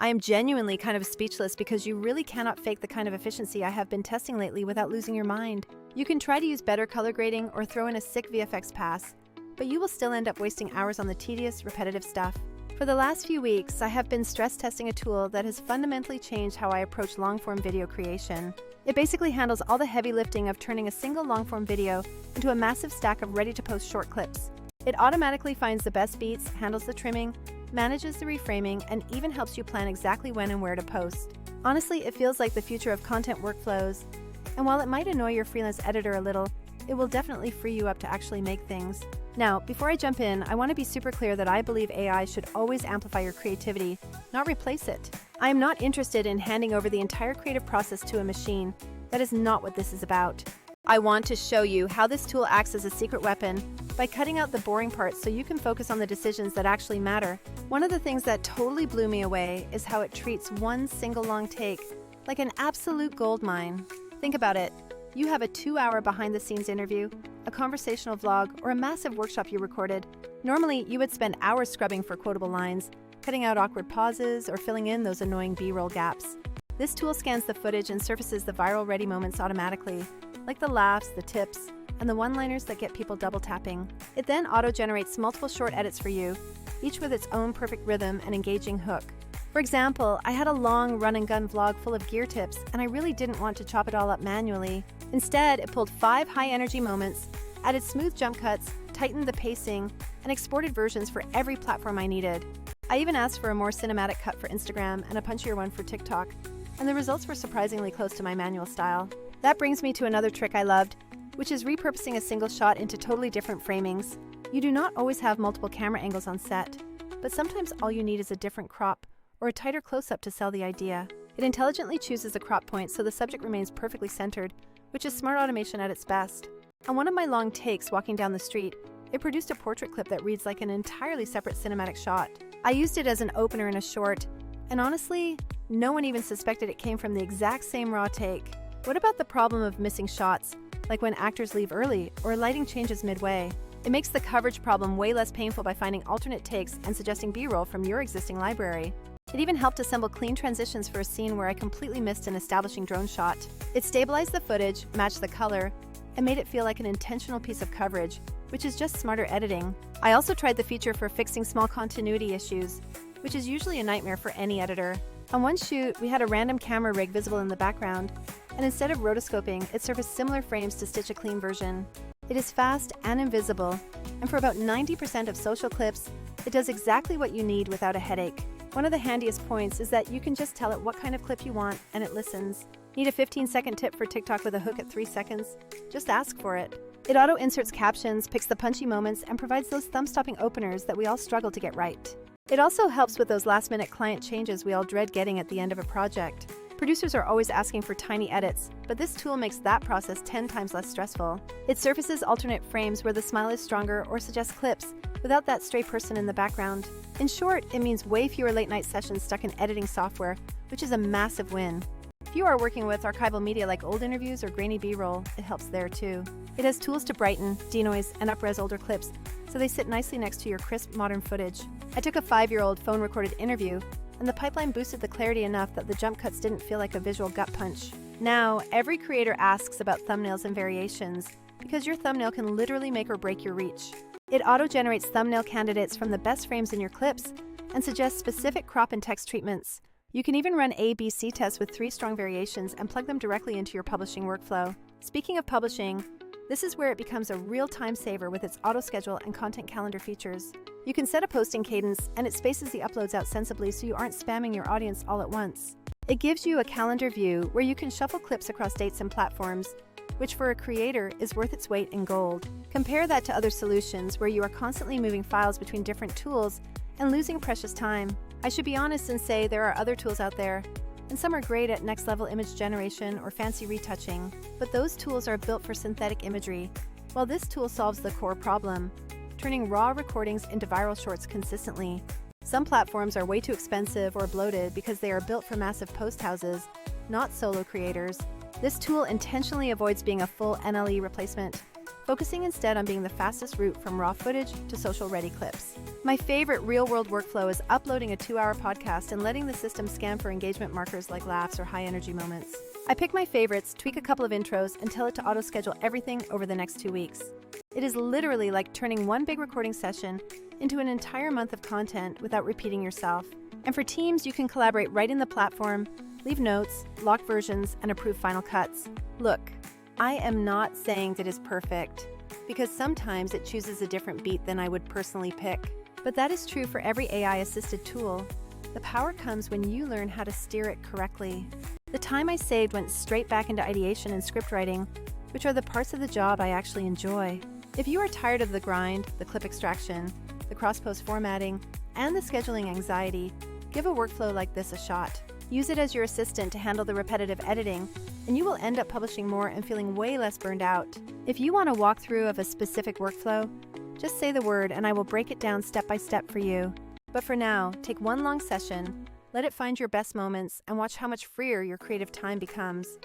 I am genuinely kind of speechless because you really cannot fake the kind of efficiency I have been testing lately without losing your mind. You can try to use better color grading or throw in a sick VFX pass, but you will still end up wasting hours on the tedious, repetitive stuff. For the last few weeks, I have been stress testing a tool that has fundamentally changed how I approach long-form video creation. It basically handles all the heavy lifting of turning a single long-form video into a massive stack of ready-to-post short clips. It automatically finds the best beats, handles the trimming, manages the reframing, and even helps you plan exactly when and where to post. Honestly, it feels like the future of content workflows, and while it might annoy your freelance editor a little, it will definitely free you up to actually make things. Now, before I jump in, I want to be super clear that I believe AI should always amplify your creativity, not replace it. I am not interested in handing over the entire creative process to a machine. That is not what this is about. I want to show you how this tool acts as a secret weapon by cutting out the boring parts so you can focus on the decisions that actually matter. One of the things that totally blew me away is how it treats one single long take like an absolute goldmine. Think about it. You have a 2-hour behind-the-scenes interview, a conversational vlog, or a massive workshop you recorded. Normally, you would spend hours scrubbing for quotable lines, cutting out awkward pauses, or filling in those annoying B-roll gaps. This tool scans the footage and surfaces the viral-ready moments automatically, like the laughs, the tips, and the one-liners that get people double-tapping. It then auto-generates multiple short edits for you, each with its own perfect rhythm and engaging hook. For example, I had a long run-and-gun vlog full of gear tips, and I really didn't want to chop it all up manually. Instead, it pulled 5 high-energy moments, added smooth jump cuts, tightened the pacing, and exported versions for every platform I needed. I even asked for a more cinematic cut for Instagram and a punchier one for TikTok, and the results were surprisingly close to my manual style. That brings me to another trick I loved, which is repurposing a single shot into totally different framings. You do not always have multiple camera angles on set, but sometimes all you need is a different crop or a tighter close-up to sell the idea. It intelligently chooses a crop point so the subject remains perfectly centered, which is smart automation at its best. On one of my long takes walking down the street, it produced a portrait clip that reads like an entirely separate cinematic shot. I used it as an opener in a short, and honestly, no one even suspected it came from the exact same raw take. What about the problem of missing shots, like when actors leave early or lighting changes midway? It makes the coverage problem way less painful by finding alternate takes and suggesting B-roll from your existing library. It even helped assemble clean transitions for a scene where I completely missed an establishing drone shot. It stabilized the footage, matched the color, and made it feel like an intentional piece of coverage, which is just smarter editing. I also tried the feature for fixing small continuity issues, which is usually a nightmare for any editor. On one shoot, we had a random camera rig visible in the background, and instead of rotoscoping, it surfaced similar frames to stitch a clean version. It is fast and invisible, and for about 90% of social clips, it does exactly what you need without a headache. One of the handiest points is that you can just tell it what kind of clip you want, and it listens. Need a 15-second tip for TikTok with a hook at 3 seconds? Just ask for it. It auto-inserts captions, picks the punchy moments, and provides those thumb-stopping openers that we all struggle to get right. It also helps with those last-minute client changes we all dread getting at the end of a project. Producers are always asking for tiny edits, but this tool makes that process 10 times less stressful. It surfaces alternate frames where the smile is stronger or suggests clips without that stray person in the background. In short, it means way fewer late-night sessions stuck in editing software, which is a massive win. If you are working with archival media like old interviews or grainy B-roll, it helps there too. It has tools to brighten, denoise, and up-res older clips, so they sit nicely next to your crisp modern footage. I took a 5-year-old phone-recorded interview, and the pipeline boosted the clarity enough that the jump cuts didn't feel like a visual gut punch. Now, every creator asks about thumbnails and variations, because your thumbnail can literally make or break your reach. It auto-generates thumbnail candidates from the best frames in your clips and suggests specific crop and text treatments. You can even run A/B/C tests with 3 strong variations and plug them directly into your publishing workflow. Speaking of publishing, this is where it becomes a real time saver with its auto-schedule and content calendar features. You can set a posting cadence, and it spaces the uploads out sensibly so you aren't spamming your audience all at once. It gives you a calendar view where you can shuffle clips across dates and platforms, which for a creator is worth its weight in gold. Compare that to other solutions where you are constantly moving files between different tools and losing precious time. I should be honest and say there are other tools out there, and some are great at next-level image generation or fancy retouching, but those tools are built for synthetic imagery, while this tool solves the core problem, turning raw recordings into viral shorts consistently. Some platforms are way too expensive or bloated because they are built for massive post houses, not solo creators. This tool intentionally avoids being a full NLE replacement. focusing instead on being the fastest route from raw footage to social-ready clips. My favorite real-world workflow is uploading a 2-hour podcast and letting the system scan for engagement markers like laughs or high-energy moments. I pick my favorites, tweak a couple of intros, and tell it to auto-schedule everything over the next 2 weeks. It is literally like turning one big recording session into an entire month of content without repeating yourself. And for teams, you can collaborate right in the platform, leave notes, lock versions, and approve final cuts. Look, I am not saying that it's perfect, because sometimes it chooses a different beat than I would personally pick. But that is true for every AI-assisted tool. The power comes when you learn how to steer it correctly. The time I saved went straight back into ideation and script writing, which are the parts of the job I actually enjoy. If you are tired of the grind, the clip extraction, the cross-post formatting, and the scheduling anxiety, give a workflow like this a shot. Use it as your assistant to handle the repetitive editing, and you will end up publishing more and feeling way less burned out. If you want a walkthrough of a specific workflow, just say the word and I will break it down step by step for you. But for now, take one long session, let it find your best moments, and watch how much freer your creative time becomes.